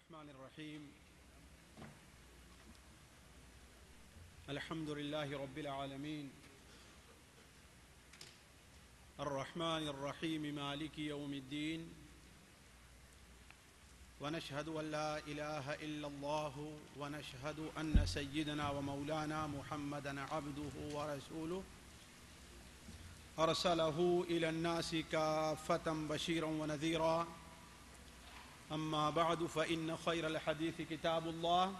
الرحمن الرحيم الحمد لله رب العالمين الرحمن الرحيم مالك يوم الدين ونشهد أن لا إله إلا الله ونشهد أن سيدنا ومولانا محمدا عبده ورسوله أرسله إلى الناس كافة بشيرا ونذيرا أما بعد فإن خير الحديث كتاب الله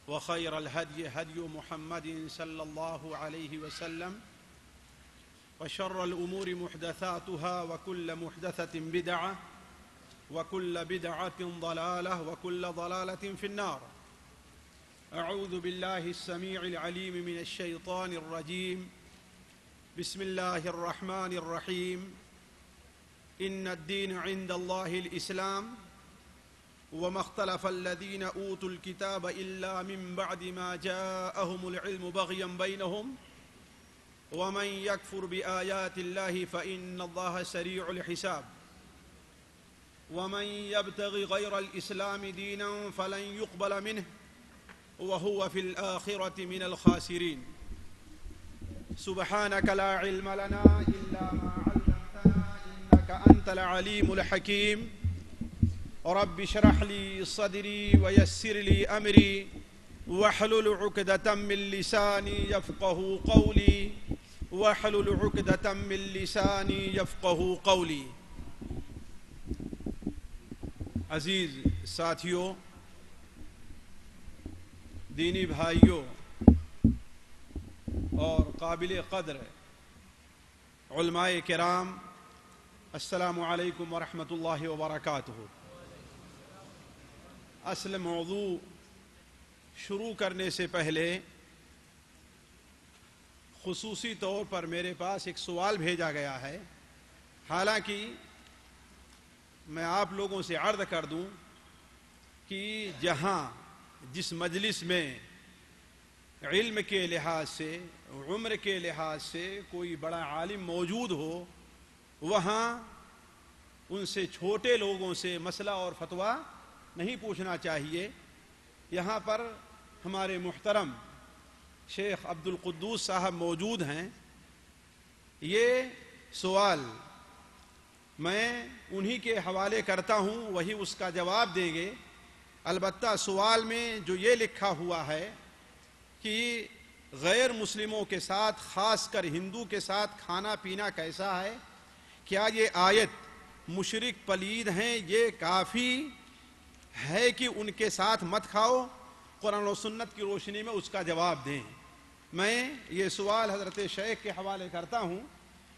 وخير الهدي هدي محمد صلى الله عليه وسلم وشر الأمور محدثاتها وكل محدثة بدعة وكل بدعة ضلالة وكل ضلالة في النار. أعوذ بالله السميع العليم من الشيطان الرجيم. بسم الله الرحمن الرحيم. إن الدين عند الله الإسلام وما اختلف الذين أوتوا الكتاب إلا من بعد ما جاءهم العلم بغيا بينهم ومن يكفر بآيات الله فإن الله سريع الحساب ومن يبتغي غير الإسلام دينا فلن يقبل منه وهو في الآخرة من الخاسرين. سبحانك لا علم لنا إلا ما علمتنا إنك أنت العليم الحكيم. رب اشرح لي صدري ويسر لي أمري واحلل عقدة من لساني يفقه قولي واحلل عقدة من لساني يفقه قولي. عزیز ساتھیوں، دینی بھائیوں اور قابل قدر علماء کرام، السلام علیکم ورحمۃ اللہ وبرکاتہ. اصل موضوع شروع کرنے سے پہلے خصوصی طور پر میرے پاس ایک سوال بھیجا گیا ہے. حالانکہ میں آپ لوگوں سے عرض کر دوں کہ جہاں جس مجلس میں علم کے لحاظ سے، عمر کے لحاظ سے کوئی بڑا عالم موجود ہو، وہاں ان سے چھوٹے لوگوں سے مسئلہ اور فتویٰ نہیں پوچھنا چاہیے. یہاں پر ہمارے محترم شیخ عبد القدوس صاحب موجود ہیں. یہ سوال میں انہی کے حوالے کرتا ہوں، وہی اس کا جواب دیں گے. البتہ سوال میں جو یہ لکھا ہوا ہے کہ غیر مسلموں کے ساتھ، خاص کر ہندو کے ساتھ کھانا پینا کیسا ہے، کیا یہ آیت مشرک پلید ہیں، یہ کافی ہے کہ ان کے ساتھ مت کھاؤ؟ قرآن و سنت کی روشنی میں اس کا جواب دیں. میں یہ سوال حضرت شیخ کے حوالے کرتا ہوں.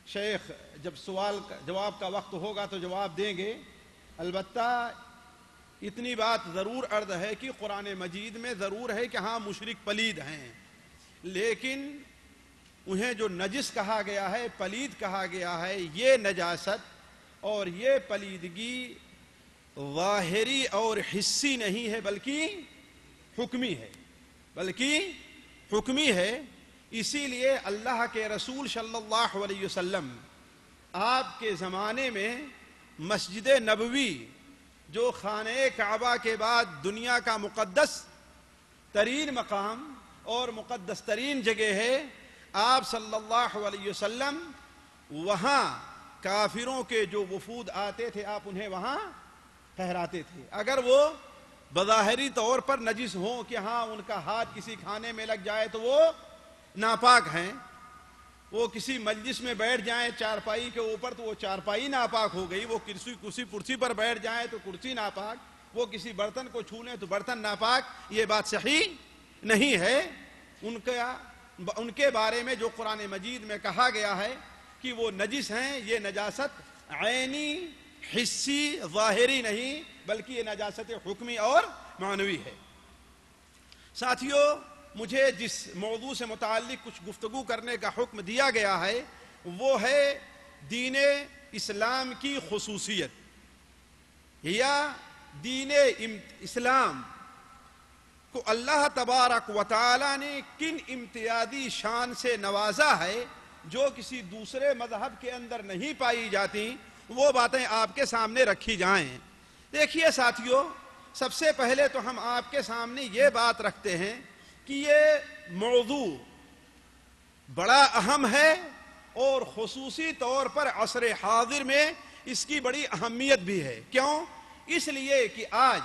شیخ جب سوال جواب کا وقت ہوگا تو جواب دیں گے. البتہ اتنی بات ضرور عرض ہے کہ قرآن مجید میں ضرور ہے کہ ہاں مشرک پلید ہیں، لیکن انہیں جو نجس کہا گیا ہے، پلید کہا گیا ہے، یہ نجاست اور یہ پلیدگی ظاہری اور حسی نہیں ہے بلکہ حکمی ہے. اسی لیے اللہ کے رسول صلی اللہ علیہ وسلم آپ کے زمانے میں مسجد نبوی، جو خانہ کعبہ کے بعد دنیا کا مقدس ترین مقام اور مقدس ترین جگہ ہے، آپ صلی اللہ علیہ وسلم وہاں کافروں کے جو وفود آتے تھے آپ انہیں وہاں ٹھہراتے تھے. اگر وہ بظاہری طور پر نجس ہوں کہ ہاں ان کا ہاتھ کسی کھانے میں لگ جائے تو وہ ناپاک ہیں، وہ کسی مجلس میں بیٹھ جائیں چارپائی کے اوپر تو وہ چارپائی ناپاک ہو گئی، وہ کسی کرسی پر بیٹھ جائیں تو کرسی ناپاک، وہ کسی برتن کو چھو لیں تو برتن ناپاک. یہ بات صحیح نہیں ہے. ان کے بارے میں جو قرآن مجید میں کہا گیا ہے کہ وہ نجس ہیں، یہ نجاست عینی، حسی، ظاہری نہیں بلکہ یہ نجاست حکمی اور معنوی ہے. ساتھیو، مجھے جس موضوع سے متعلق کچھ گفتگو کرنے کا حکم دیا گیا ہے وہ ہے دین اسلام کی خصوصیت، یا دین اسلام کو اللہ تبارک و تعالی نے کن امتیازی شان سے نوازا ہے جو کسی دوسرے مذہب کے اندر نہیں پائی جاتی. وہ باتیں آپ کے سامنے رکھی جائیں. دیکھیے ساتھیو، سب سے پہلے تو ہم آپ کے سامنے یہ بات رکھتے ہیں کہ یہ موضوع بڑا اہم ہے اور خصوصی طور پر عصر حاضر میں اس کی بڑی اہمیت بھی ہے. کیوں؟ اس لیے کہ آج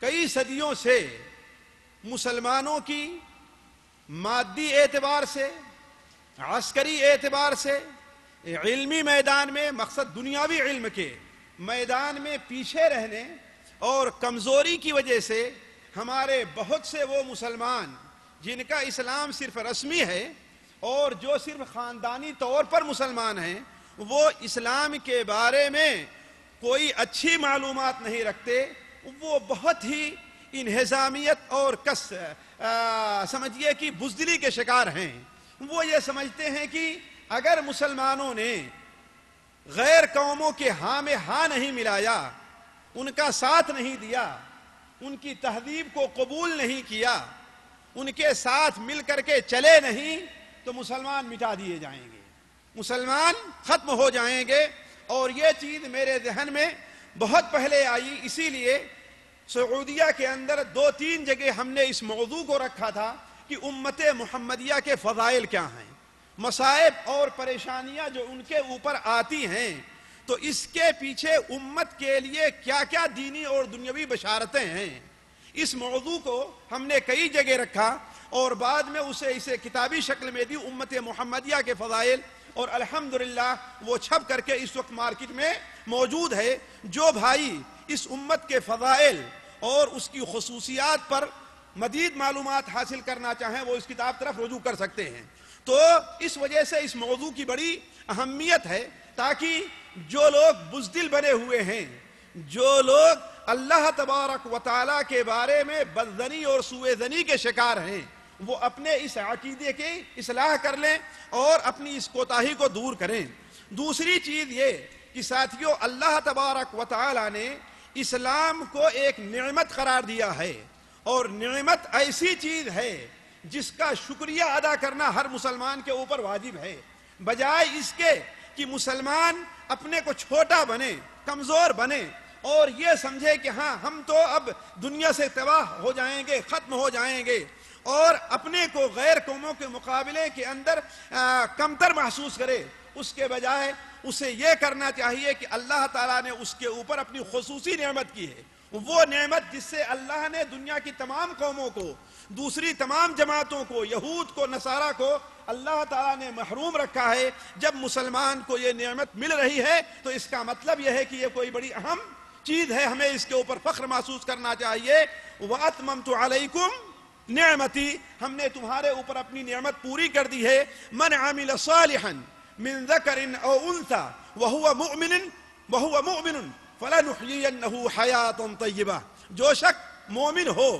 کئی صدیوں سے مسلمانوں کی مادی اعتبار سے، عسکری اعتبار سے، علمی میدان میں، مقصد دنیاوی علم کے میدان میں پیچھے رہنے اور کمزوری کی وجہ سے ہمارے بہت سے وہ مسلمان جن کا اسلام صرف رسمی ہے اور جو صرف خاندانی طور پر مسلمان ہیں، وہ اسلام کے بارے میں کوئی اچھی معلومات نہیں رکھتے. وہ بہت ہی انہزامیت اور سمجھیے کہ بزدلی کے شکار ہیں. وہ یہ سمجھتے ہیں کہ اگر مسلمانوں نے غیر قوموں کے ہاں میں ہاں نہیں ملایا، ان کا ساتھ نہیں دیا، ان کی تہذیب کو قبول نہیں کیا، ان کے ساتھ مل کر کے چلے نہیں، تو مسلمان مٹا دیے جائیں گے، مسلمان ختم ہو جائیں گے. اور یہ چیز میرے ذہن میں بہت پہلے آئی. اسی لیے سعودیہ کے اندر 2-3 جگہ ہم نے اس موضوع کو رکھا تھا کہ امت محمدیہ کے فضائل کیا ہیں، مصائب اور پریشانیاں جو ان کے اوپر آتی ہیں، تو اس کے پیچھے امت کے لیے کیا کیا دینی اور دنیاوی بشارتیں ہیں. اس موضوع کو ہم نے کئی جگہ رکھا اور بعد میں اسے کتابی شکل میں دی، امت محمدیہ کے فضائل، اور الحمدللہ وہ چھپ کر کے اس وقت مارکیٹ میں موجود ہے. جو بھائی اس امت کے فضائل اور اس کی خصوصیات پر مزید معلومات حاصل کرنا چاہیں وہ اس کتاب طرف رجوع کر سکتے ہیں. تو اس وجہ سے اس موضوع کی بڑی اہمیت ہے، تاکہ جو لوگ بزدل بنے ہوئے ہیں، جو لوگ اللہ تبارک و تعالیٰ کے بارے میں بدظنی اور سوء ظنی کے شکار ہیں، وہ اپنے اس عقیدے کی اصلاح کر لیں اور اپنی اس کوتاہی کو دور کریں. دوسری چیز یہ کہ ساتھیو، اللہ تبارک و تعالیٰ نے اسلام کو ایک نعمت قرار دیا ہے، اور نعمت ایسی چیز ہے جس کا شکریہ ادا کرنا ہر مسلمان کے اوپر واجب ہے. بجائے اس کے کہ مسلمان اپنے کو چھوٹا بنے، کمزور بنے اور یہ سمجھے کہ ہاں ہم تو اب دنیا سے تباہ ہو جائیں گے، ختم ہو جائیں گے، اور اپنے کو غیر قوموں کے مقابلے کے اندر کمتر محسوس کرے، اس کے بجائے اسے یہ کرنا چاہیے کہ اللہ تعالیٰ نے اس کے اوپر اپنی خصوصی نعمت کی ہے. وہ نعمت جس سے اللہ نے دنیا کی تمام قوموں کو، دوسری تمام جماعتوں کو، یہود کو، نصارہ کو اللہ تعالیٰ نے محروم رکھا ہے. جب مسلمان کو یہ نعمت مل رہی ہے تو اس کا مطلب یہ ہے کہ یہ کوئی بڑی اہم چیز ہے، ہمیں اس کے اوپر فخر محسوس کرنا چاہیے. وَأَتْمَمْتُ عَلَيْكُمْ نعمتی، ہم نے تمہارے اوپر اپنی نعمت پوری کر دی ہے. من عمل صالحا من ذکر او انثى وهو مؤمن فلنحيينه حیاة طیبہ. جو شخص مومن ہو،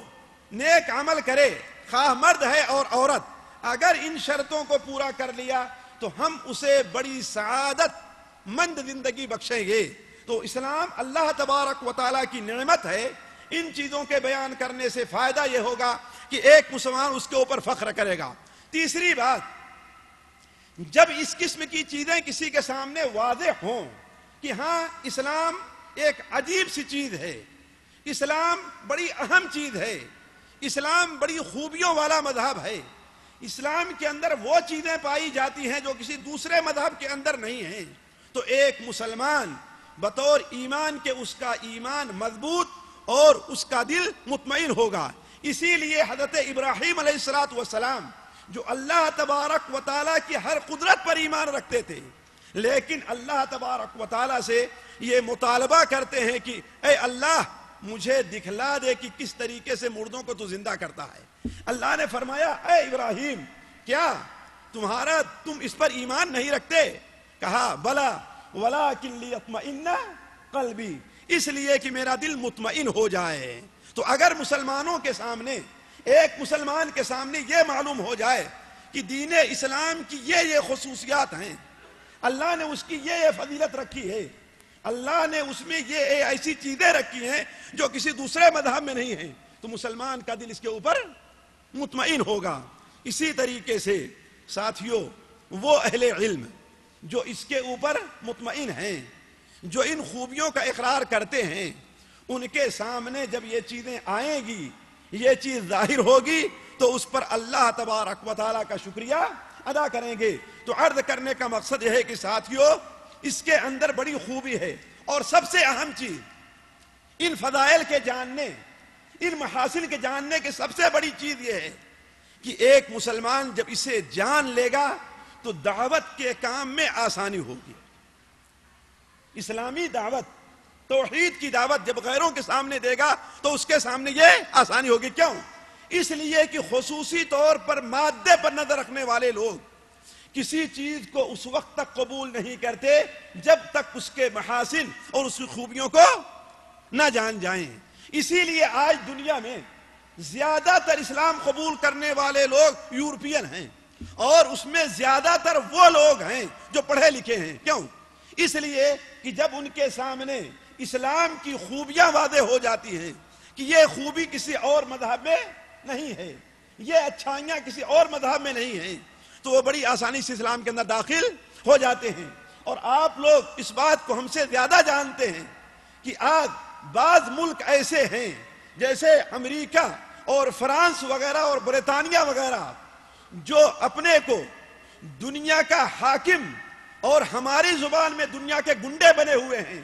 نیک عمل کرے، خواہ مرد ہے اور عورت، اگر ان شرطوں کو پورا کر لیا تو ہم اسے بڑی سعادت مند زندگی بخشیں گے. تو اسلام اللہ تبارک و تعالیٰ کی نعمت ہے. ان چیزوں کے بیان کرنے سے فائدہ یہ ہوگا کہ ایک مسلمان اس کے اوپر فخر کرے گا. تیسری بات، جب اس قسم کی چیزیں کسی کے سامنے واضح ہوں کہ ہاں اسلام ایک عجیب سی چیز ہے، اسلام بڑی اہم چیز ہے، اسلام بڑی خوبیوں والا مذہب ہے، اسلام کے اندر وہ چیزیں پائی جاتی ہیں جو کسی دوسرے مذہب کے اندر نہیں ہیں، تو ایک مسلمان بطور ایمان کے اس کا ایمان مضبوط اور اس کا دل مطمئن ہوگا. اسی لیے حضرت ابراہیم علیہ السلام جو اللہ تبارک و تعالیٰ کی ہر قدرت پر ایمان رکھتے تھے، لیکن اللہ تبارک و تعالیٰ سے یہ مطالبہ کرتے ہیں کہ اے اللہ مجھے دکھلا دے کہ کس طریقے سے مردوں کو تو زندہ کرتا ہے. اللہ نے فرمایا اے ابراہیم کیا تم اس پر ایمان نہیں رکھتے؟ کہا بلا ولکن لیطمئن قلبی، اس لیے کہ میرا دل مطمئن ہو جائے. تو اگر مسلمانوں کے سامنے، ایک مسلمان کے سامنے یہ معلوم ہو جائے کہ دین اسلام کی یہ خصوصیات ہیں، اللہ نے اس کی یہ فضیلت رکھی ہے، اللہ نے اس میں یہ ایسی چیزیں رکھی ہیں جو کسی دوسرے مذہب میں نہیں ہیں، تو مسلمان کا دل اس کے اوپر مطمئن ہوگا. اسی طریقے سے ساتھیوں، وہ اہل علم جو اس کے اوپر مطمئن ہیں، جو ان خوبیوں کا اقرار کرتے ہیں، ان کے سامنے جب یہ چیزیں آئیں گی، یہ چیز ظاہر ہوگی تو اس پر اللہ تبارک و تعالیٰ کا شکریہ ادا کریں گے۔ تو عرض کرنے کا مقصد یہ ہے کہ ساتھیو، اس کے اندر بڑی خوبی ہے، اور سب سے اہم چیز ان فضائل کے جاننے، ان محاسن کے جاننے کی سب سے بڑی چیز یہ ہے کہ ایک مسلمان جب اسے جان لے گا تو دعوت کے کام میں آسانی ہوگی۔ اسلامی دعوت، توحید کی دعوت جب غیروں کے سامنے دے گا تو اس کے سامنے یہ آسانی ہوگی۔ کیوں؟ اس لیے کہ خصوصی طور پر مادے پر نظر رکھنے والے لوگ کسی چیز کو اس وقت تک قبول نہیں کرتے جب تک اس کے محاسن اور اس کی خوبیوں کو نہ جان جائیں۔ اسی لیے آج دنیا میں زیادہ تر اسلام قبول کرنے والے لوگ یورپین ہیں، اور اس میں زیادہ تر وہ لوگ ہیں جو پڑھے لکھے ہیں۔ کیوں؟ اس لیے کہ جب ان کے سامنے اسلام کی خوبیاں واضح ہو جاتی ہیں کہ یہ خوبی کسی اور مذہب میں نہیں ہے، یہ اچھائیاں کسی اور مذہب میں نہیں ہیں، تو وہ بڑی آسانی سے اسلام کے اندر داخل ہو جاتے ہیں۔ اور آپ لوگ اس بات کو ہم سے زیادہ جانتے ہیں کہ آج بعض ملک ایسے ہیں جیسے امریکہ اور فرانس وغیرہ اور برطانیہ وغیرہ، جو اپنے کو دنیا کا حاکم اور ہماری زبان میں دنیا کے گنڈے بنے ہوئے ہیں۔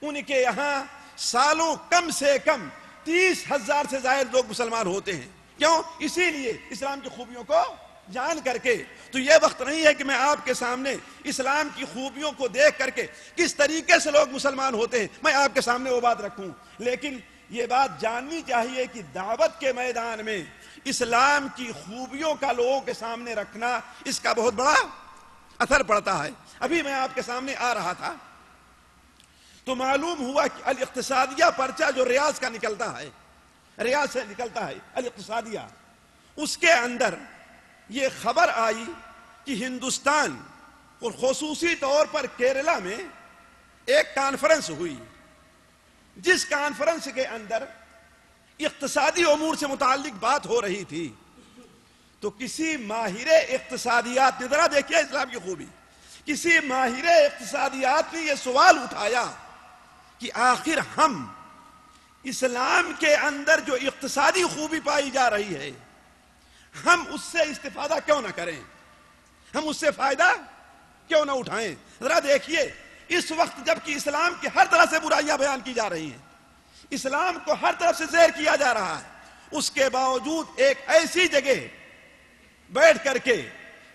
ان کے یہاں سالوں کم سے کم 30,000 سے زائد لوگ مسلمان ہوتے ہیں۔ کیوں؟ اسی لیے اسلام کی خوبیوں کو جان کر کے۔ تو یہ وقت نہیں ہے کہ میں آپ کے سامنے اسلام کی خوبیوں کو دیکھ کر کے کس طریقے سے لوگ مسلمان ہوتے ہیں میں آپ کے سامنے وہ بات رکھوں، لیکن یہ بات جاننی چاہیے کہ دعوت کے میدان میں اسلام کی خوبیوں کا لوگوں کے سامنے رکھنا، اس کا بہت بڑا اثر پڑتا ہے۔ ابھی میں آپ کے سامنے آ رہا تھا تو معلوم ہوا کہ الاقتصادیہ پرچہ جو ریاض کا نکلتا ہے، ریاض سے نکلتا ہے الاقتصادیہ، اس کے اندر یہ خبر آئی کہ ہندوستان اور خصوصی طور پر کیرلا میں ایک کانفرنس ہوئی، جس کانفرنس کے اندر اقتصادی امور سے متعلق بات ہو رہی تھی۔ تو کسی ماہر اقتصادیات نے، ذرا دیکھیے اسلام کی خوبی، کسی ماہر اقتصادیات نے یہ سوال اٹھایا کہ آخر ہم اسلام کے اندر جو اقتصادی خوبی پائی جا رہی ہے، ہم اس سے استفادہ کیوں نہ کریں، ہم اس سے فائدہ کیوں نہ اٹھائیں۔ ذرا دیکھیے، اس وقت جب کہ اسلام کی ہر طرح سے برائیاں بیان کی جا رہی ہیں، اسلام کو ہر طرف سے زیر کیا جا رہا ہے، اس کے باوجود ایک ایسی جگہ بیٹھ کر کے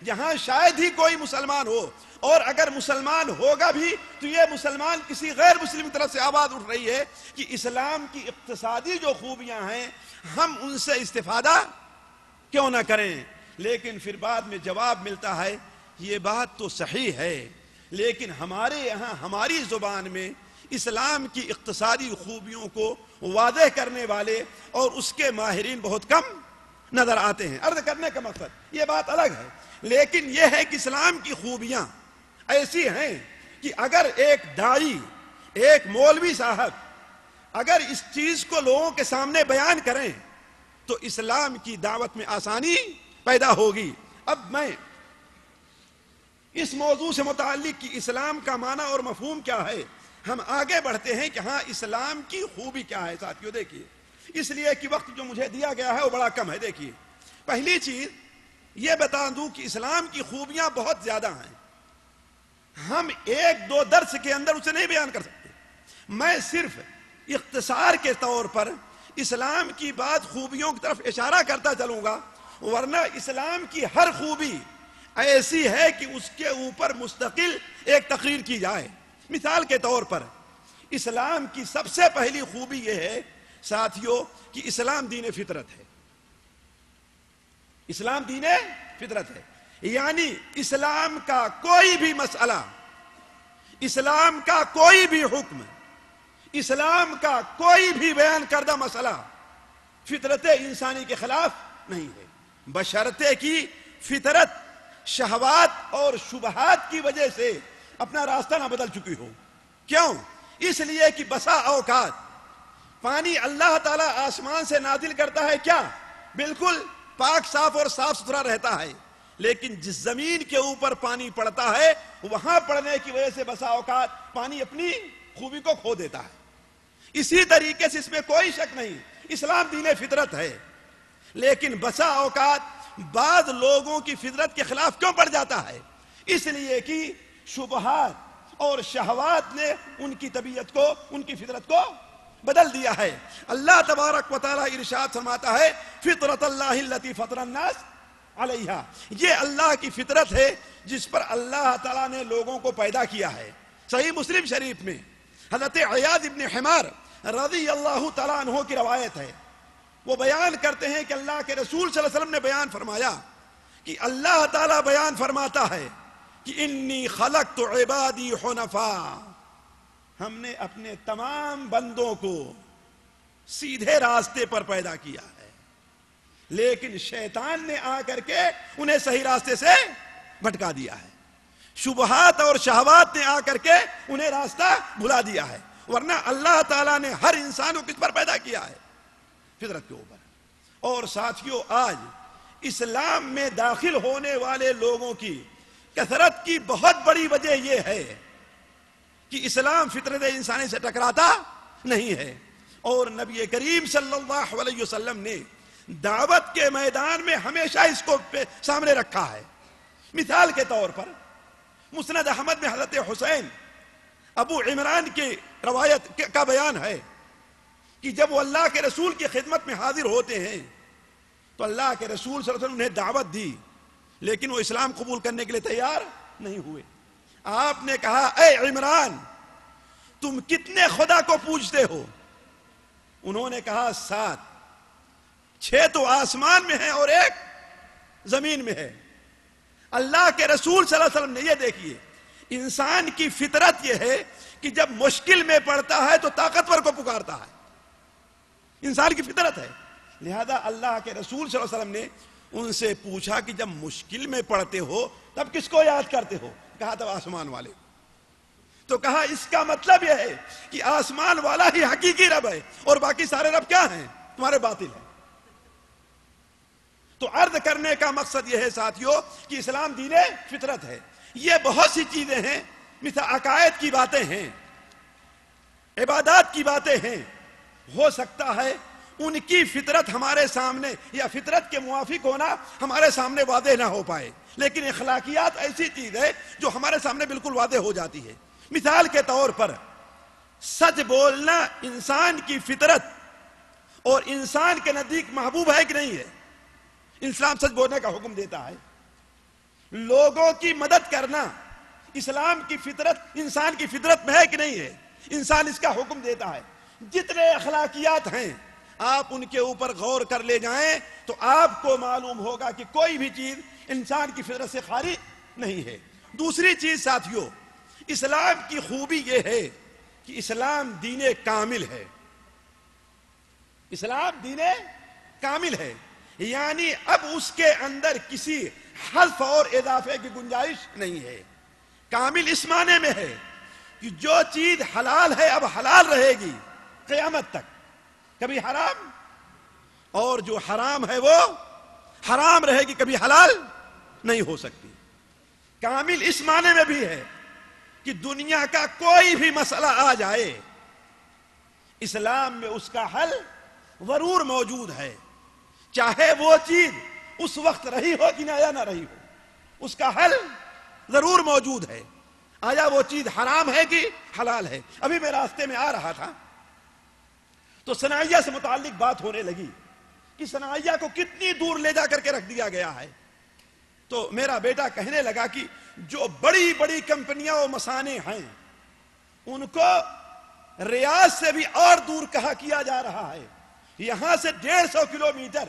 جہاں شاید ہی کوئی مسلمان ہو، اور اگر مسلمان ہوگا بھی تو یہ مسلمان کسی غیر مسلم کی طرف سے آواز اٹھ رہی ہے کہ اسلام کی اقتصادی جو خوبیاں ہیں ہم ان سے استفادہ کیوں نہ کریں۔ لیکن پھر بعد میں جواب ملتا ہے یہ بات تو صحیح ہے، لیکن ہمارے یہاں ہماری زبان میں اسلام کی اقتصادی خوبیوں کو واضح کرنے والے اور اس کے ماہرین بہت کم نظر آتے ہیں۔ عرض کرنے کا مقصد یہ بات الگ ہے، لیکن یہ ہے کہ اسلام کی خوبیاں ایسی ہیں کہ اگر ایک داعی، ایک مولوی صاحب اگر اس چیز کو لوگوں کے سامنے بیان کریں تو اسلام کی دعوت میں آسانی پیدا ہوگی۔ اب میں اس موضوع سے متعلق کہ اسلام کا معنی اور مفہوم کیا ہے، ہم آگے بڑھتے ہیں کہ ہاں اسلام کی خوبی کیا ہے۔ ساتھیوں دیکھیے، اس لیے کہ وقت جو مجھے دیا گیا ہے وہ بڑا کم ہے۔ دیکھیے، پہلی چیز یہ بتا دوں کہ اسلام کی خوبیاں بہت زیادہ ہیں، ہم ایک دو درس کے اندر اسے نہیں بیان کر سکتے۔ میں صرف اختصار کے طور پر اسلام کی بات خوبیوں کی طرف اشارہ کرتا چلوں گا، ورنہ اسلام کی ہر خوبی ایسی ہے کہ اس کے اوپر مستقل ایک تقریر کی جائے۔ مثال کے طور پر اسلام کی سب سے پہلی خوبی یہ ہے ساتھیوں کہ اسلام دین فطرت ہے۔ اسلام دین فطرت ہے، یعنی اسلام کا کوئی بھی مسئلہ، اسلام کا کوئی بھی حکم، اسلام کا کوئی بھی بیان کردہ مسئلہ فطرت انسانی کے خلاف نہیں ہے، بشرطے کی فطرت شہوات اور شبہات کی وجہ سے اپنا راستہ نہ بدل چکی ہو۔ کیوں؟ اس لیے کہ بسا اوقات پانی اللہ تعالیٰ آسمان سے نازل کرتا ہے، کیا بالکل پاک صاف اور صاف ستھرا رہتا ہے، لیکن جس زمین کے اوپر پانی پڑتا ہے وہاں پڑنے کی وجہ سے بسا اوقات پانی اپنی خوبی کو کھو دیتا ہے۔ اسی طریقے سے اس میں کوئی شک نہیں، اسلام دین فطرت ہے، لیکن بسا اوقات بعض لوگوں کی فطرت کے خلاف کیوں پڑ جاتا ہے؟ اس لیے کہ شبہات اور شہوات نے ان کی طبیعت کو، ان کی فطرت کو بدل دیا ہے۔ اللہ تبارک و تعالی ارشاد فرماتا ہے فطرت اللہ التی فطر الناس علیہا، یہ اللہ کی فطرت ہے جس پر اللہ تعالیٰ نے لوگوں کو پیدا کیا ہے۔ صحیح مسلم شریف میں حضرت عیاض ابن حمار رضی اللہ تعالیٰ عنہ کی روایت ہے، وہ بیان کرتے ہیں کہ اللہ کے رسول صلی اللہ علیہ وسلم نے بیان فرمایا کہ اللہ تعالیٰ بیان فرماتا ہے کہ انی خلقت عبادی حنفاء، ہم نے اپنے تمام بندوں کو سیدھے راستے پر پیدا کیا ہے، لیکن شیطان نے آ کر کے انہیں صحیح راستے سے بھٹکا دیا ہے، شبہات اور شہوات نے آ کر کے انہیں راستہ بھلا دیا ہے، ورنہ اللہ تعالیٰ نے ہر انسان کو کس پر پیدا کیا ہے؟ فطرت کے اوپر۔ اور ساتھیوں، آج اسلام میں داخل ہونے والے لوگوں کی کثرت کی بہت بڑی وجہ یہ ہے کہ اسلام فطرت انسانی سے ٹکراتا نہیں ہے، اور نبی کریم صلی اللہ علیہ وسلم نے دعوت کے میدان میں ہمیشہ اس کو سامنے رکھا ہے۔ مثال کے طور پر مسند احمد میں حضرت حسین ابو عمران کی روایت کا بیان ہے کہ جب وہ اللہ کے رسول کی خدمت میں حاضر ہوتے ہیں تو اللہ کے رسول صلی اللہ علیہ وسلم انہیں دعوت دی، لیکن وہ اسلام قبول کرنے کے لیے تیار نہیں ہوئے۔ آپ نے کہا اے عمران، تم کتنے خدا کو پوجتے ہو؟ انہوں نے کہا 7، 6 تو آسمان میں ہیں اور 1 زمین میں ہے۔ اللہ کے رسول صلی اللہ علیہ وسلم نے، یہ دیکھیے، انسان کی فطرت یہ ہے کہ جب مشکل میں پڑتا ہے تو طاقتور کو پکارتا ہے، انسان کی فطرت ہے۔ لہذا اللہ کے رسول صلی اللہ علیہ وسلم نے ان سے پوچھا کہ جب مشکل میں پڑتے ہو تب کس کو یاد کرتے ہو؟ کہا تب آسمان والے۔ تو کہا اس کا مطلب یہ ہے کہ آسمان والا ہی حقیقی رب ہے اور باقی سارے رب کیا ہیں؟ تمہارے باطل ہیں۔ تو عرض کرنے کا مقصد یہ ہے ساتھیوں کہ اسلام دین فطرت ہے۔ یہ بہت سی چیزیں ہیں، مثل عقائد کی باتیں ہیں، عبادات کی باتیں ہیں، ہو سکتا ہے ان کی فطرت ہمارے سامنے یا فطرت کے موافق ہونا ہمارے سامنے واضح نہ ہو پائے، لیکن اخلاقیات ایسی چیز ہے جو ہمارے سامنے بالکل واضح ہو جاتی ہے۔ مثال کے طور پر سچ بولنا انسان کی فطرت اور انسان کے نزدیک محبوب ہے کہ نہیں ہے؟ اسلام سچ بولنے کا حکم دیتا ہے۔ لوگوں کی مدد کرنا اسلام کی فطرت، انسان کی فطرت میں ہے کہ نہیں ہے؟ انسان اس کا حکم دیتا ہے۔ جتنے اخلاقیات ہیں آپ ان کے اوپر غور کر لے جائیں تو آپ کو معلوم ہوگا کہ کوئی بھی چیز انسان کی فطرت سے خارج نہیں ہے۔ دوسری چیز ساتھیوں، اسلام کی خوبی یہ ہے کہ اسلام دین کامل ہے۔ اسلام دین کامل ہے، یعنی اب اس کے اندر کسی حذف اور اضافے کی گنجائش نہیں ہے۔ کامل اس معنی میں ہے کہ جو چیز حلال ہے اب حلال رہے گی قیامت تک، کبھی حرام، اور جو حرام ہے وہ حرام رہے گی، کبھی حلال نہیں ہو سکتی۔ کامل اس معنی میں بھی ہے کہ دنیا کا کوئی بھی مسئلہ آ جائے اسلام میں اس کا حل ضرور موجود ہے، چاہے وہ چیز اس وقت رہی ہو کہ نہ رہی ہو، اس کا حل ضرور موجود ہے۔ آیا وہ چیز حرام ہے کہ حلال ہے؟ ابھی میں راستے میں آ رہا تھا تو صنعیہ سے متعلق بات ہونے لگی کہ صنعیہ کو کتنی دور لے جا کر کے رکھ دیا گیا ہے۔ تو میرا بیٹا کہنے لگا کہ جو بڑی بڑی کمپنیاں و مصانع ہیں ان کو ریاض سے بھی اور دور کہا کیا جا رہا ہے، یہاں سے 150 کلومیٹر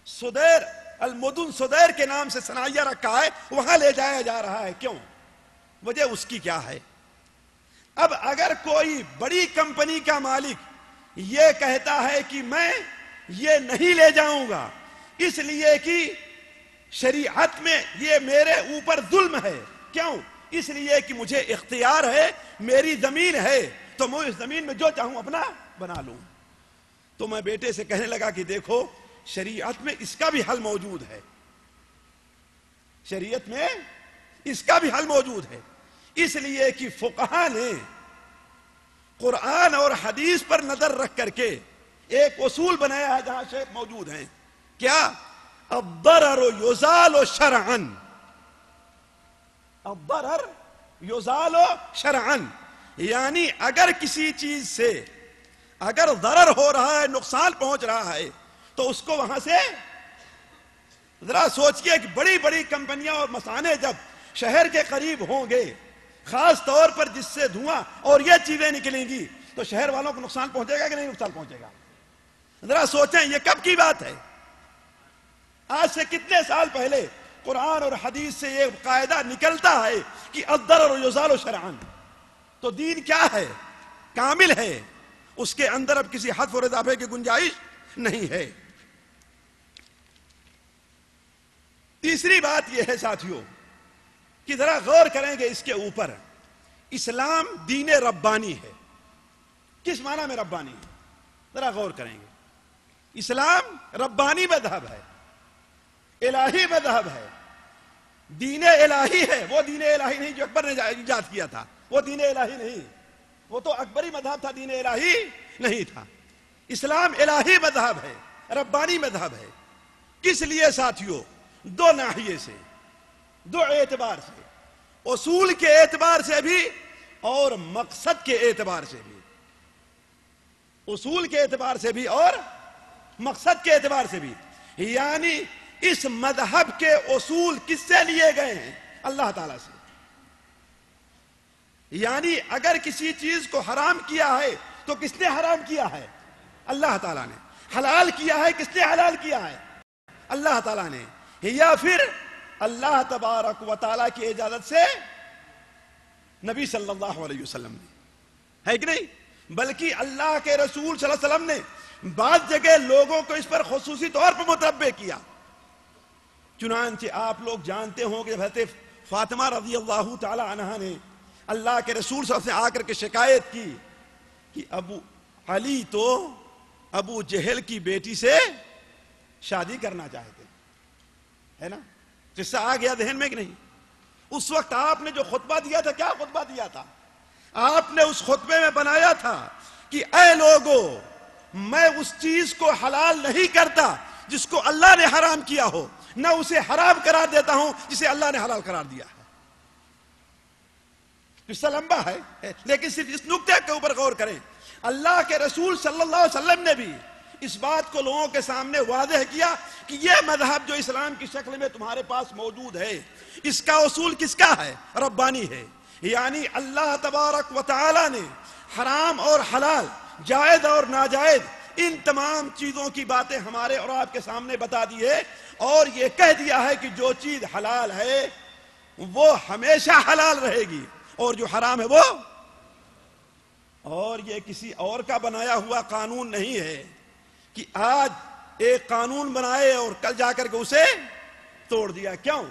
سدیر، المدن سدیر کے نام سے صنعیہ رکھا ہے، وہاں لے جایا جا رہا ہے۔ کیوں؟ وجہ اس کی کیا ہے؟ اب اگر کوئی بڑی کمپنی کا مالک یہ کہتا ہے کہ میں یہ نہیں لے جاؤں گا اس لیے کہ شریعت میں یہ میرے اوپر ظلم ہے، کیوں؟ اس لیے کہ مجھے اختیار ہے، میری زمین ہے تو میں اس زمین میں جو چاہوں اپنا بنا لوں۔ تو میں بیٹے سے کہنے لگا کہ دیکھو شریعت میں اس کا بھی حل موجود ہے، شریعت میں اس کا بھی حل موجود ہے، اس لیے کہ فقہا نے قرآن اور حدیث پر نظر رکھ کر کے ایک اصول بنایا ہے جہاں شیخ موجود ہیں. کیا؟ الضرر یزال شرعا. الضرر یزال شرعا، یعنی اگر کسی چیز سے اگر ضرر ہو رہا ہے، نقصان پہنچ رہا ہے، تو اس کو وہاں سے ذرا سوچئے کہ بڑی بڑی کمپنیاں اور مصانع جب شہر کے قریب ہوں گے، خاص طور پر جس سے دھواں اور یہ چیزیں نکلیں گی، تو شہر والوں کو نقصان پہنچے گا کہ نہیں نقصان پہنچے گا؟ ذرا سوچیں یہ کب کی بات ہے؟ آج سے کتنے سال پہلے قرآن اور حدیث سے یہ قاعدہ نکلتا ہے کہ الضرر یزال شرعا. تو دین کیا ہے؟ کامل ہے، اس کے اندر اب کسی حذف اور اضافے کی گنجائش نہیں ہے. تیسری بات یہ ہے ساتھیوں کہ ذرا غور کریں گے اس کے اوپر. اسلام دین ربانی ہے. کس معنی میں ربانی ہے؟ ذرا غور کریں گے. اسلام ربانی مذہب ہے، الہی مذہب ہے، دین الہی ہے. وہ دین الہی نہیں جو اکبر نے ایجاد کیا تھا، وہ دین الہی نہیں، وہ تو اکبری مذہب تھا، دین الہی نہیں تھا. اسلام الہی مذہب ہے، ربانی مذہب ہے. کس لیے ساتھیوں؟ دو ناحیے سے، دو اعتبار سے، اصول کے اعتبار سے بھی اور مقصد کے اعتبار سے بھی. اصول کے اعتبار سے بھی اور مقصد کے اعتبار سے بھی. یعنی اس مذہب کے اصول کس سے لیے گئے ہیں؟ اللہ تعالیٰ سے. یعنی اگر کسی چیز کو حرام کیا ہے تو کس نے حرام کیا ہے؟ اللہ تعالیٰ نے. حلال کیا ہے کس نے حلال کیا ہے؟ اللہ تعالیٰ نے. یا پھر اللہ تبارک و تعالیٰ کی اجازت سے نبی صلی اللہ علیہ وسلم نے، ہے کہ نہیں؟ بلکہ اللہ کے رسول صلی اللہ علیہ وسلم نے بعض جگہ لوگوں کو اس پر خصوصی طور پر متنبہ کیا. چنانچہ آپ لوگ جانتے ہوں کہ حضرت فاطمہ رضی اللہ تعالی عنہا نے اللہ کے رسول صلی اللہ علیہ وسلم سے آ کر کے شکایت کی کہ ابو علی تو ابو جہل کی بیٹی سے شادی کرنا چاہتے ہیں، ہے نا؟ قصہ آ گیا ذہن میں کہ نہیں؟ اس وقت آپ نے جو خطبہ دیا تھا، کیا خطبہ دیا تھا؟ آپ نے اس خطبے میں بنایا تھا کہ اے لوگو، میں اس چیز کو حلال نہیں کرتا جس کو اللہ نے حرام کیا ہو، نہ اسے حرام قرار دیتا ہوں جسے اللہ نے حلال قرار دیا ہے. قصہ لمبا ہے لیکن صرف اس نقطے کے اوپر غور کریں. اللہ کے رسول صلی اللہ علیہ وسلم نے بھی اس بات کو لوگوں کے سامنے واضح کیا کہ یہ مذہب جو اسلام کی شکل میں تمہارے پاس موجود ہے، اس کا اصول کس کا ہے؟ ربانی ہے. یعنی اللہ تبارک و تعالی نے حرام اور حلال، جائز اور ناجائز، ان تمام چیزوں کی باتیں ہمارے اور آپ کے سامنے بتا دی ہے، اور یہ کہہ دیا ہے کہ جو چیز حلال ہے وہ ہمیشہ حلال رہے گی، اور جو حرام ہے وہ. اور یہ کسی اور کا بنایا ہوا قانون نہیں ہے کہ آج ایک قانون بنائے اور کل جا کر کے اسے توڑ دیا. کیوں؟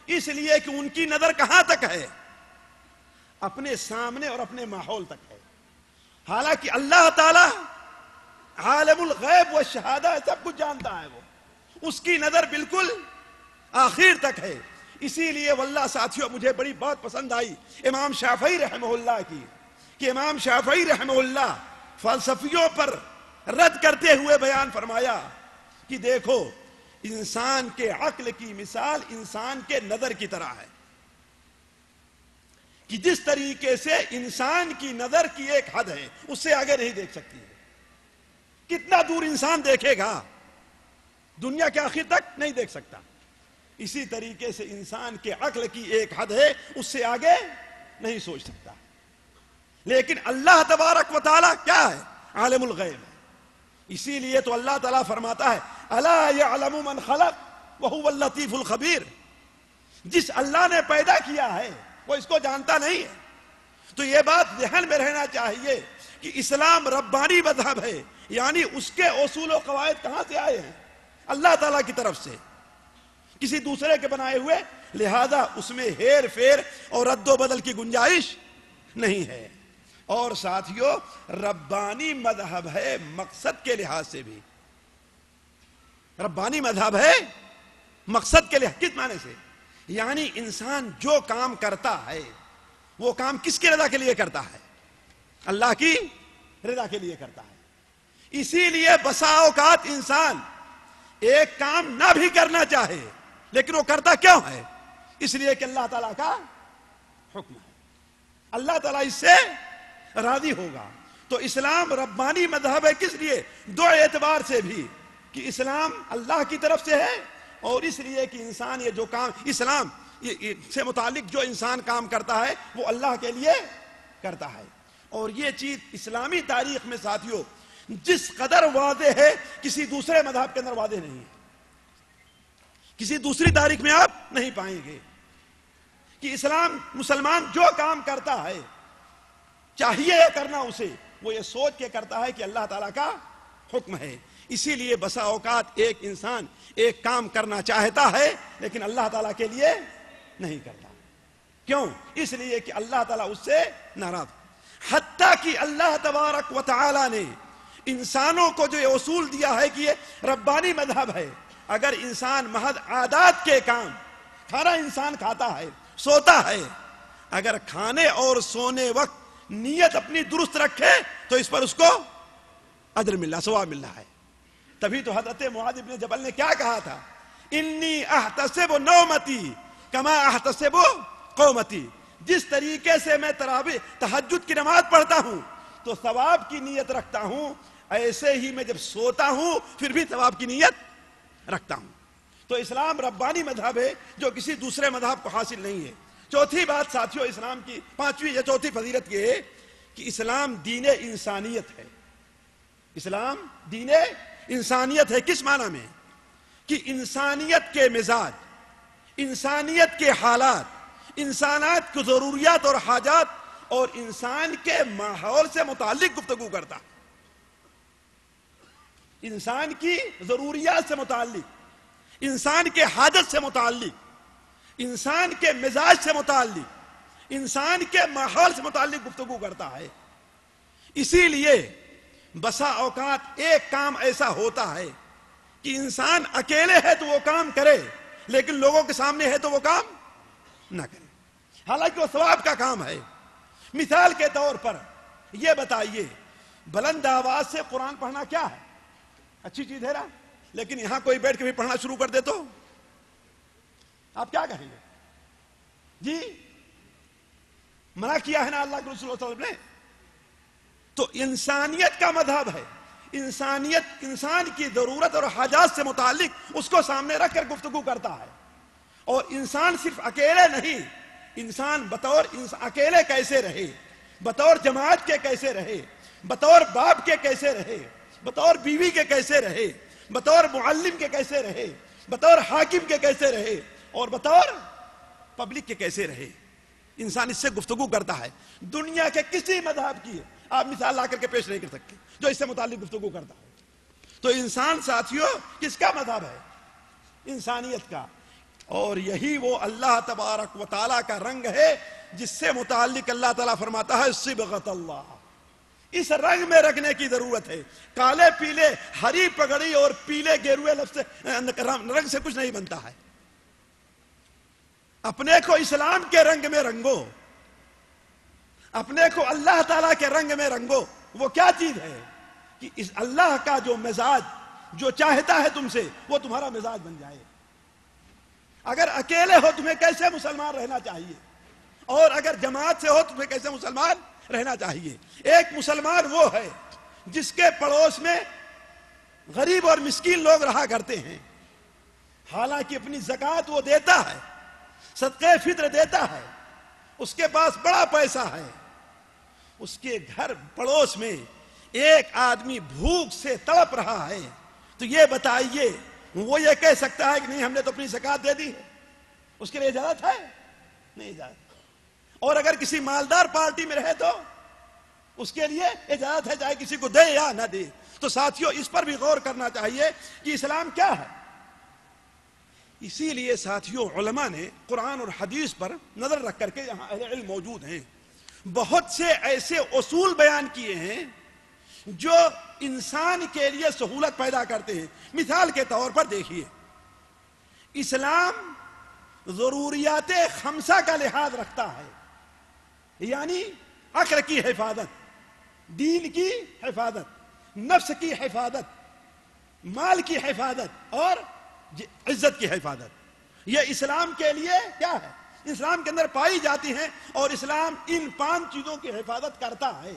اس لیے کہ ان کی نظر کہاں تک ہے؟ اپنے سامنے اور اپنے ماحول تک ہے. حالانکہ اللہ تعالی عالم الغیب والشہادہ سب کچھ جانتا ہے، وہ اس کی نظر بالکل آخر تک ہے. اسی لیے واللہ ساتھیوں مجھے بڑی بات پسند آئی امام شافعی رحمہ اللہ کی، کہ امام شافعی رحمہ اللہ فلسفیوں پر رد کرتے ہوئے بیان فرمایا کہ دیکھو، انسان کے عقل کی مثال انسان کے نظر کی طرح ہے، کہ جس طریقے سے انسان کی نظر کی ایک حد ہے، اس سے آگے نہیں دیکھ سکتی ہے. کتنا دور انسان دیکھے گا؟ دنیا کے آخر تک نہیں دیکھ سکتا. اسی طریقے سے انسان کے عقل کی ایک حد ہے، اس سے آگے نہیں سوچ سکتا. لیکن اللہ تبارک و تعالی کیا ہے؟ عالم الغیب ہے. اسی لیے تو اللہ تعالیٰ فرماتا ہے الا یعلم من خلق وهو اللطیف الخبیر. جس اللہ نے پیدا کیا ہے وہ اس کو جانتا نہیں ہے. تو یہ بات ذہن میں رہنا چاہیے کہ اسلام ربانی مذہب ہے، یعنی اس کے اصول و قواعد کہاں سے آئے ہیں؟ اللہ تعالیٰ کی طرف سے، کسی دوسرے کے بنائے ہوئے. لہذا اس میں ہیر پھیر اور رد و بدل کی گنجائش نہیں ہے. اور ساتھیوں ربانی مذہب ہے مقصد کے لحاظ سے بھی. ربانی مذہب ہے مقصد کے لحاظ. کس معنی سے؟ یعنی انسان جو کام کرتا ہے وہ کام کس کی رضا کے لیے کرتا ہے؟ اللہ کی رضا کے لیے کرتا ہے. اسی لیے بسا اوقات انسان ایک کام نہ بھی کرنا چاہے لیکن وہ کرتا کیوں ہے؟ اس لیے کہ اللہ تعالیٰ کا حکم ہے, اللہ تعالیٰ اس سے راضی ہوگا. تو اسلام ربانی مذہب ہے کس لیے؟ دو اعتبار سے بھی, کہ اسلام اللہ کی طرف سے ہے اور اس لیے کہ انسان یہ جو کام اسلام سے متعلق جو انسان کام کرتا ہے وہ اللہ کے لیے کرتا ہے. اور یہ چیز اسلامی تاریخ میں ساتھیوں جس قدر واضح ہے کسی دوسرے مذہب کے اندر واضح نہیں ہے, کسی دوسری تاریخ میں آپ نہیں پائیں گے کہ اسلام مسلمان جو کام کرتا ہے چاہیے کرنا اسے, وہ یہ سوچ کے کرتا ہے کہ اللہ تعالیٰ کا حکم ہے. اسی لیے بسا اوقات ایک انسان ایک کام کرنا چاہتا ہے لیکن اللہ تعالیٰ کے لیے نہیں کرتا. کیوں؟ اس لیے کہ اللہ تعالیٰ اس سے ناراض. حتیٰ کہ اللہ تبارک و تعالیٰ نے انسانوں کو جو یہ اصول دیا ہے کہ یہ ربانی مذہب ہے, اگر انسان محض عادات کے کام, کھانا انسان کھاتا ہے سوتا ہے, اگر کھانے اور سونے وقت نیت اپنی درست رکھے تو اس پر اس کو اجر مل رہا, ثواب مل رہا ہے. تبھی تو حضرت معاذ بن جبل نے کیا کہا تھا, انی احتسب نومتی کما احتسب قومتی, جس طریقے سے میں تہجد کی نماز پڑھتا ہوں تو ثواب کی نیت رکھتا ہوں, ایسے ہی میں جب سوتا ہوں پھر بھی ثواب کی نیت رکھتا ہوں. تو اسلام ربانی مذہب ہے جو کسی دوسرے مذہب کو حاصل نہیں ہے. چوتھی بات ساتھیوں اسلام کی پانچویں یا چوتھی فضیلت یہ ہے کہ اسلام دین انسانیت ہے. اسلام دین انسانیت ہے. کس معنی میں؟ کہ انسانیت کے مزاج, انسانیت کے حالات, انسانات کی ضروریات اور حاجات اور انسان کے ماحول سے متعلق گفتگو کرتا. انسان کی ضروریات سے متعلق, انسان کے حاجت سے متعلق, انسان کے مزاج سے متعلق, انسان کے ماحول سے متعلق گفتگو کرتا ہے. اسی لیے بسا اوقات ایک کام ایسا ہوتا ہے کہ انسان اکیلے ہے تو وہ کام کرے لیکن لوگوں کے سامنے ہے تو وہ کام نہ کرے, حالانکہ وہ ثواب کا کام ہے. مثال کے طور پر یہ بتائیے, بلند آواز سے قرآن پڑھنا کیا ہے؟ اچھی چیز ہے نا, لیکن یہاں کوئی بیٹھ کے بھی پڑھنا شروع کر دے تو آپ کیا کہیں گے؟ جی منع کیا ہے نا اللہ کے رسول صلی اللہ علیہ وسلم نے. تو انسانیت کا مذہب ہے, انسانیت انسان کی ضرورت اور حاجات سے متعلق اس کو سامنے رکھ کر گفتگو کرتا ہے. اور انسان صرف اکیلے نہیں, انسان بطور اکیلے کیسے رہے, بطور جماعت کے کیسے رہے, بطور باپ کے کیسے رہے, بطور بیوی کے کیسے رہے, بطور معلم کے کیسے رہے, بطور حاکم کے کیسے رہے اور بطور پبلک کے کیسے رہے, انسان اس سے گفتگو کرتا ہے. دنیا کے کسی مذہب کی آپ مثال لا کر کے پیش نہیں کر سکتے جو اس سے متعلق گفتگو کرتا ہے. تو انسان ساتھیوں کس کا مذہب ہے؟ انسانیت کا. اور یہی وہ اللہ تبارک و تعالیٰ کا رنگ ہے جس سے متعلق اللہ تعالیٰ فرماتا ہے صبغت اللہ. اس رنگ میں رکھنے کی ضرورت ہے. کالے پیلے ہری پگڑی اور پیلے گیروئے لفظ رنگ سے کچھ نہیں بنتا ہے. اپنے کو اسلام کے رنگ میں رنگو, اپنے کو اللہ تعالیٰ کے رنگ میں رنگو. وہ کیا چیز ہے کہ اس اللہ کا جو مزاج جو چاہتا ہے تم سے وہ تمہارا مزاج بن جائے. اگر اکیلے ہو تمہیں کیسے مسلمان رہنا چاہیے, اور اگر جماعت سے ہو تمہیں کیسے مسلمان رہنا چاہیے. ایک مسلمان وہ ہے جس کے پڑوس میں غریب اور مسکین لوگ رہا کرتے ہیں, حالانکہ اپنی زکوٰۃ وہ دیتا ہے, صدقے فطر دیتا ہے, اس کے پاس بڑا پیسہ ہے, اس کے گھر پڑوس میں ایک آدمی بھوک سے تڑپ رہا ہے, تو یہ بتائیے وہ یہ کہہ سکتا ہے کہ نہیں ہم نے تو اپنی زکوٰۃ دے دی ہے؟ اس کے لیے اجازت ہے؟ نہیں اجازت. اور اگر کسی مالدار پارٹی میں رہے تو اس کے لیے اجازت ہے چاہے کسی کو دے یا نہ دے. تو ساتھیوں اس پر بھی غور کرنا چاہیے کہ اسلام کیا ہے. اسی لیے ساتھیوں علماء نے قرآن اور حدیث پر نظر رکھ کر کے یہاں اہل علم موجود ہیں بہت سے ایسے اصول بیان کیے ہیں جو انسان کے لیے سہولت پیدا کرتے ہیں. مثال کے طور پر دیکھیے, اسلام ضروریات خمسہ کا لحاظ رکھتا ہے, یعنی عقل کی حفاظت, دین کی حفاظت، نفس کی حفاظت، مال کی حفاظت اور عزت کی حفاظت، یہ اسلام کے لیے کیا ہے؟ اسلام کے اندر پائی جاتی ہیں، اور اسلام ان 5 چیزوں کی حفاظت کرتا ہے۔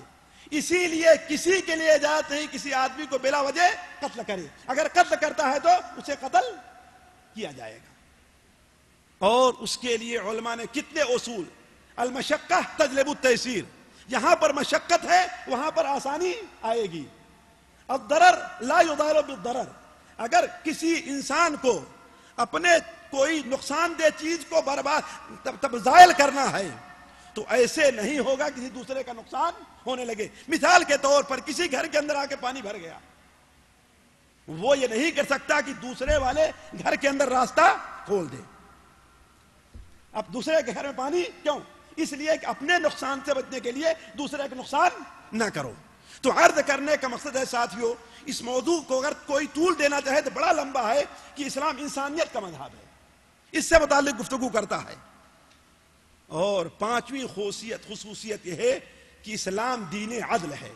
اسی لیے کسی کے لیے اجازت نہیں کسی آدمی کو بلا وجہ قتل کرے، اگر قتل کرتا ہے تو اسے قتل کیا جائے گا۔ اور اس کے لیے علماء نے کتنے اصول، المشقہ تجلب التیسیر، جہاں پر مشقت ہے وہاں پر آسانی آئے گی۔ الضرر لا یضار بالضرر، اگر کسی انسان کو اپنے کوئی نقصان دہ چیز کو برباد زائل کرنا ہے تو ایسے نہیں ہوگا کسی دوسرے کا نقصان ہونے لگے۔ مثال کے طور پر کسی گھر کے اندر آ کے پانی بھر گیا، وہ یہ نہیں کر سکتا کہ دوسرے والے گھر کے اندر راستہ کھول دے۔ اب دوسرے کے گھر میں پانی کیوں؟ اس لیے کہ اپنے نقصان سے بچنے کے لیے دوسرے کا نقصان نہ کرو۔ تو عرض کرنے کا مقصد ہے ساتھیو، اس موضوع کو اگر کوئی طول دینا چاہے تو بڑا لمبا ہے کہ اسلام انسانیت کا مذہب ہے، اس سے متعلق گفتگو کرتا ہے۔ اور 5ویں خصوصیت یہ ہے کہ اسلام دین عدل ہے۔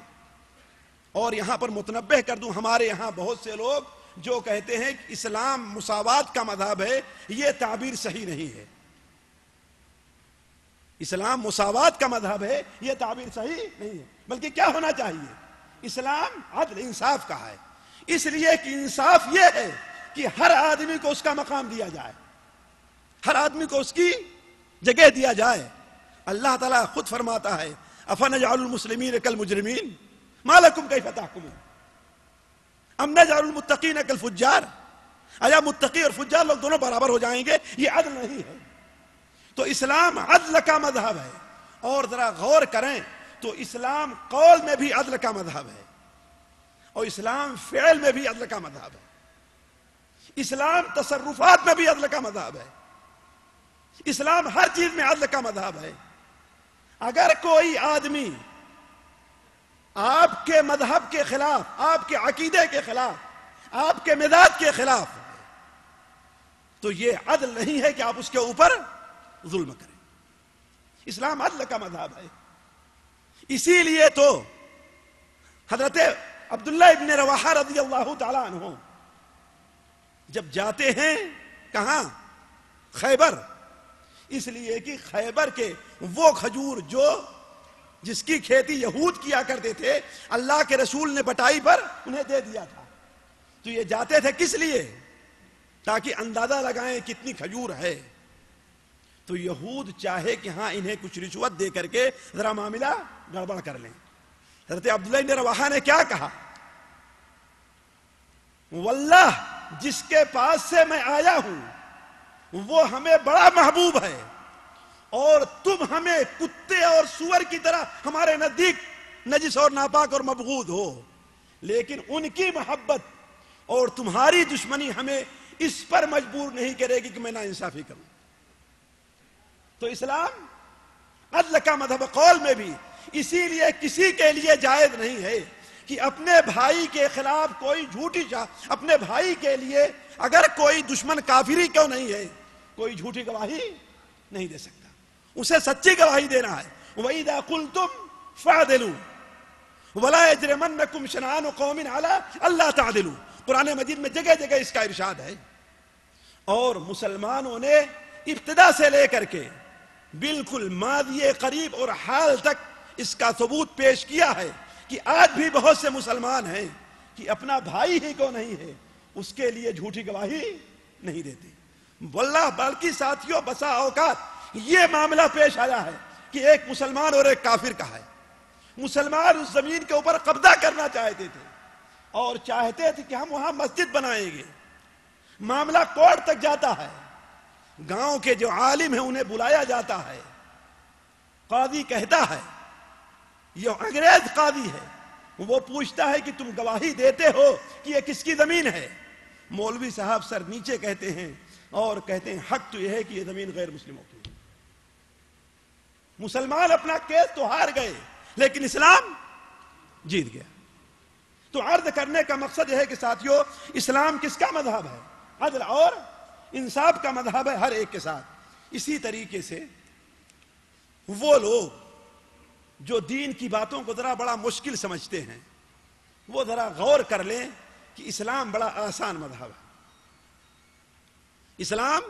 اور یہاں پر متنبہ کر دوں، ہمارے یہاں بہت سے لوگ جو کہتے ہیں کہ اسلام مساوات کا مذہب ہے، یہ تعبیر صحیح نہیں ہے۔ اسلام مساوات کا مذہب ہے، یہ تعبیر صحیح نہیں ہے، بلکہ کیا ہونا چاہیے؟ اسلام عدل انصاف کا ہے، اس لیے کہ انصاف یہ ہے کہ ہر آدمی کو اس کا مقام دیا جائے، ہر آدمی کو اس کی جگہ دیا جائے۔ اللہ تعالیٰ خود فرماتا ہے افنجعل المسلمین کالمجرمین ما لکم کیف تحکمون ام نجعل المتقین کالفجار، آیا متقی اور فجار لوگ دونوں برابر ہو جائیں گے؟ یہ عدل نہیں ہے۔ تو اسلام عدل کا مذہب ہے، اور ذرا غور کریں تو اسلام قول میں بھی عدل کا مذہب ہے، اور اسلام فعل میں بھی عدل کا مذہب ہے، اسلام تصرفات میں بھی عدل کا مذہب ہے، اسلام ہر چیز میں عدل کا مذہب ہے۔ اگر کوئی آدمی آپ کے مذہب کے خلاف، آپ کے عقیدے کے خلاف، آپ کے مزاج کے خلاف، تو یہ عدل نہیں ہے کہ آپ اس کے اوپر ظلم کریں۔ اسلام عدل کا مذہب ہے۔ اسی لیے تو حضرت عبداللہ ابن رواحہ رضی اللہ تعالیٰ عنہ جب جاتے ہیں کہاں؟ خیبر، اس لیے کہ خیبر کے وہ کھجور جس کی کھیتی یہود کیا کرتے تھے، اللہ کے رسول نے بٹائی پر انہیں دے دیا تھا۔ تو یہ جاتے تھے کس لیے؟ تاکہ اندازہ لگائیں کتنی کھجور ہے۔ تو یہود چاہے کہ ہاں انہیں کچھ رشوت دے کر کے ذرا معاملہ گڑبڑ کر لیں۔ حضرت عبداللہ بن رواحہ نے کیا کہا؟ واللہ جس کے پاس سے میں آیا ہوں وہ ہمیں بڑا محبوب ہے، اور تم ہمیں کتے اور سور کی طرح ہمارے نزدیک نجس اور ناپاک اور مبغوض ہو، لیکن ان کی محبت اور تمہاری دشمنی ہمیں اس پر مجبور نہیں کرے گی کہ میں ناانصافی کروں۔ تو اسلام عدل کا مذہب قول میں بھی، اسی لیے کسی کے لیے جائز نہیں ہے کہ اپنے بھائی کے خلاف کوئی جھوٹی اپنے بھائی کے لیے اگر کوئی دشمن کافری کیوں نہیں ہے، کوئی جھوٹی گواہی نہیں دے سکتا، اسے سچی گواہی دینا ہے۔ وَإِذَا قُلْتُمْ فَاعْدِلُوا وَلَا يَجْرِمَنَّكُمْ شَنَآنُ قَوْمٍ عَلَىٰ أَلَّا تَعْدِلُوا، قرآن مجید میں جگہ جگہ اس کا ارشاد ہے۔ اور مسلمانوں نے ابتدا سے لے کر کے بالکل ماضی قریب اور حال تک اس کا ثبوت پیش کیا ہے کہ آج بھی بہت سے مسلمان ہیں کہ اپنا بھائی ہی کو نہیں ہے اس کے لیے جھوٹی گواہی نہیں دیتے۔ واللہ بلکہ ساتھیوں بسا اوقات یہ معاملہ پیش آیا ہے کہ ایک مسلمان اور ایک کافر کا ہے، مسلمان اس زمین کے اوپر قبضہ کرنا چاہتے تھے اور چاہتے تھے کہ ہم وہاں مسجد بنائیں گے، معاملہ کورٹ تک جاتا ہے، گاؤں کے جو عالم ہیں انہیں بلایا جاتا ہے، قاضی کہتا ہے، یہ انگریز قاضی ہے، وہ پوچھتا ہے کہ تم گواہی دیتے ہو کہ یہ کس کی زمین ہے؟ مولوی صاحب سر نیچے کہتے ہیں اور کہتے ہیں حق تو یہ ہے کہ یہ زمین غیر مسلموں کی۔ مسلمان اپنا کیس تو ہار گئے لیکن اسلام جیت گیا۔ تو عرض کرنے کا مقصد یہ ہے کہ ساتھیوں اسلام کس کا مذہب ہے؟ عدل اور انصاف کا مذہب ہے ہر ایک کے ساتھ۔ اسی طریقے سے وہ لوگ جو دین کی باتوں کو ذرا بڑا مشکل سمجھتے ہیں وہ ذرا غور کر لیں کہ اسلام بڑا آسان مذہب ہے. اسلام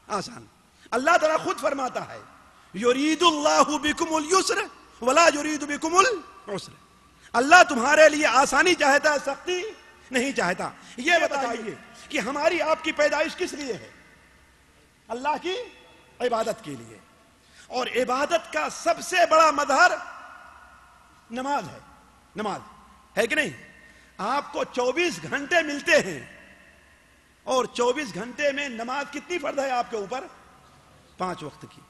آسان. اللہ تعالیٰ خود فرماتا ہے یرید اللہ بکم اليسر ولا یرید بکم العسر. اللہ تمہارے لیے آسانی چاہتا ہے, سختی نہیں چاہتا. یہ بتائیے کہ ہماری آپ کی پیدائش کس لیے ہے؟ اللہ کی عبادت کے لیے. اور عبادت کا سب سے بڑا مظہر نماز ہے. نماز ہے کہ نہیں؟ آپ کو 24 گھنٹے ملتے ہیں اور 24 گھنٹے میں نماز کتنی فرض ہے آپ کے اوپر؟ 5 وقت کی.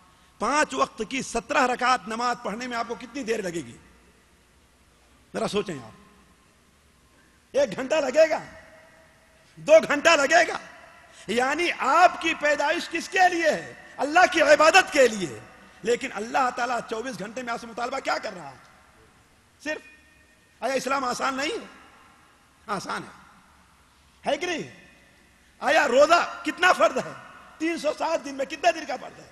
5 وقت کی 17 رکعت نماز پڑھنے میں آپ کو کتنی دیر لگے گی؟ ذرا سوچیں آپ. 1 گھنٹہ لگے گا؟ 2 گھنٹہ لگے گا؟ یعنی آپ کی پیدائش کس کے لیے ہے؟ اللہ کی عبادت کے لیے. لیکن اللہ تعالیٰ 24 گھنٹے میں آپ سے مطالبہ کیا کر رہا ہے؟ صرف آیا اسلام آسان نہیں ہے؟ آسان ہے کہ نہیں؟ آیا روزہ کتنا فرض ہے؟ 360 دن میں کتنے دن کا فرض ہے؟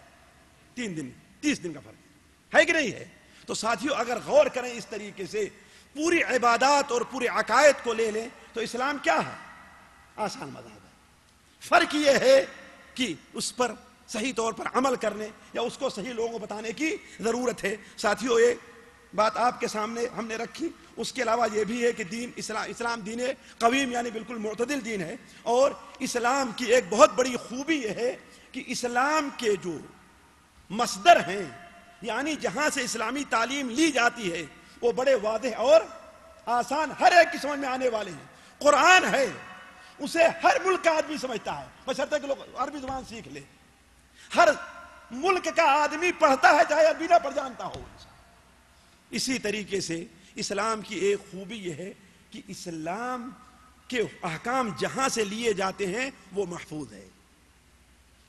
3 دن 30 دن کا فرض ہے کہ نہیں ہے؟ تو ساتھیوں اگر غور کریں اس طریقے سے پوری عبادات اور پورے عقائد کو لے لیں تو اسلام کیا ہے؟ آسان مذہب ہے. فرق یہ ہے کہ اس پر صحیح طور پر عمل کرنے یا اس کو صحیح لوگوں کو بتانے کی ضرورت ہے. ساتھیوں یہ بات آپ کے سامنے ہم نے رکھی. اس کے علاوہ یہ بھی ہے کہ دین اسلام دین قویم یعنی بالکل معتدل دین ہے. اور اسلام کی ایک بہت بڑی خوبی یہ ہے کہ اسلام کے جو مصدر ہیں یعنی جہاں سے اسلامی تعلیم لی جاتی ہے وہ بڑے واضح اور آسان, ہر ایک کی سمجھ میں آنے والے ہیں. قرآن ہے اسے ہر ملک کا آدمی سمجھتا ہے بشرطے کہ لوگ عربی زبان سیکھ لے. ہر ملک کا آدمی پڑھتا ہے چاہے عربی نہ پڑھ جانتا ہو. اسی طریقے سے اسلام کی ایک خوبی یہ ہے کہ اسلام کے احکام جہاں سے لیے جاتے ہیں وہ محفوظ ہے.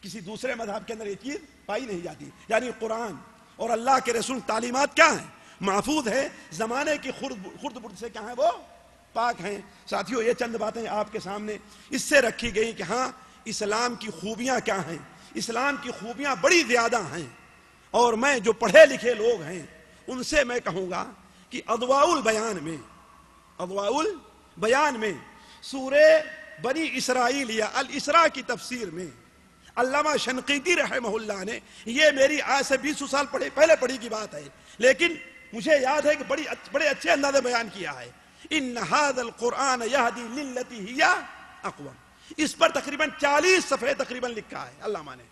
کسی دوسرے مذہب کے اندر یہ چیز پائی نہیں جاتی. یعنی قرآن اور اللہ کے رسول تعلیمات کیا ہیں؟ محفوظ ہے. زمانے کی خرد برد سے کیا ہیں؟ وہ پاک ہیں. ساتھیوں یہ چند باتیں آپ کے سامنے اس سے رکھی گئی کہ ہاں اسلام کی خوبیاں کیا ہیں. اسلام کی خوبیاں بڑی زیادہ ہیں اور میں جو پڑھے لکھے لوگ ہیں ان سے میں کہوں گا کہ اضواء البیان میں سورہ بنی اسرائیل یا الاسراء کی تفسیر میں علامہ شنقیطی رحمہ اللہ نے, یہ میری آج سے 20 سال پہلے پڑھی کی بات ہے لیکن مجھے یاد ہے کہ بڑے اچھے انداز میں بیان کیا ہے. ان ھذا القرآن یہدی للتی ہی اقوم. اس پر تقریباً 40 صفحے تقریباً لکھا ہے علامہ نے.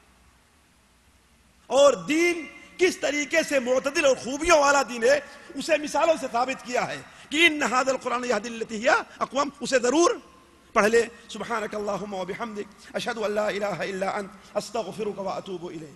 اور دین کس طریقے سے معتدل اور خوبیوں والا دین ہے اسے مثالوں سے ثابت کیا ہے کہ ان ھذا القرآن یہدی للتی ہی اقوم. اسے ضرور پڑھ لے. سبحانک اللہم و بحمدک اشہد ان لا الہ الا انت استغفرک و اتوب الیک.